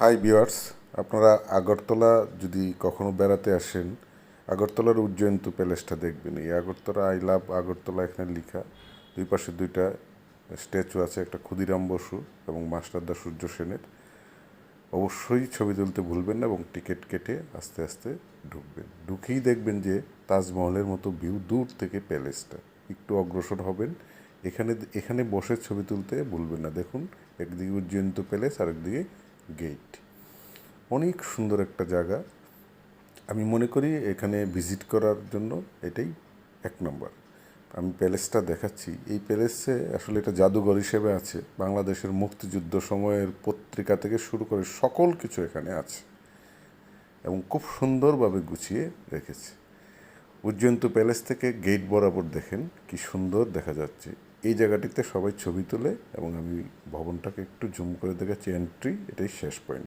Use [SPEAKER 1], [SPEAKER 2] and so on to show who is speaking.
[SPEAKER 1] Hi viewers, আপনারা আগরতলা যদি কখনো বেড়াতে আসেন, আগরতলার উজ্জয়ন্তু প্যালেসটা দেখবেন। এই আগরতলা আই লাভ আগরতলা এখানে লেখা। দুই পাশে দুইটা স্ট্যাচু আছে, একটা ক্ষুদিরাম বসু এবং মাস্টারদা সূর্য সেনের। অবশ্যই ছবি তুলতে ভুলবেন না এবং টিকিট কেটে আস্তে আস্তে ঢুকবেন। ঢুকেই দেখবেন যে তাজমহলের মতো ভিউ দূর থেকে প্যালেসটা। একটু অগ্রসর হবেন, এখানে এখানে বসে ছবি তুলতে ভুলবেন না। দেখুন, একদিকে উজ্জয়ন্তু প্যালেস আর একদিকে গেট। অনেক সুন্দর একটা জায়গা। আমি মনে করি এখানে ভিজিট করার জন্য এটাই এক নম্বর। আমি প্যালেসটা দেখাচ্ছি। এই প্যালেসে আসলে এটা জাদুঘর হিসেবে আছে। বাংলাদেশের মুক্তিযুদ্ধ সময়ের পত্রিকা থেকে শুরু করে সকল কিছু এখানে আছে এবং খুব সুন্দরভাবে গুছিয়ে রেখেছে। উজ্জয়ন্তু প্যালেস থেকে গেট বরাবর দেখেন কি সুন্দর দেখা যাচ্ছে। এই জায়গাটিতে সবাই ছবি তোলে এবং আমি ভবনটাকে একটু জুম করে দেখাচ্ছি। এন্ট্রি, এটাই শেষ পয়েন্ট।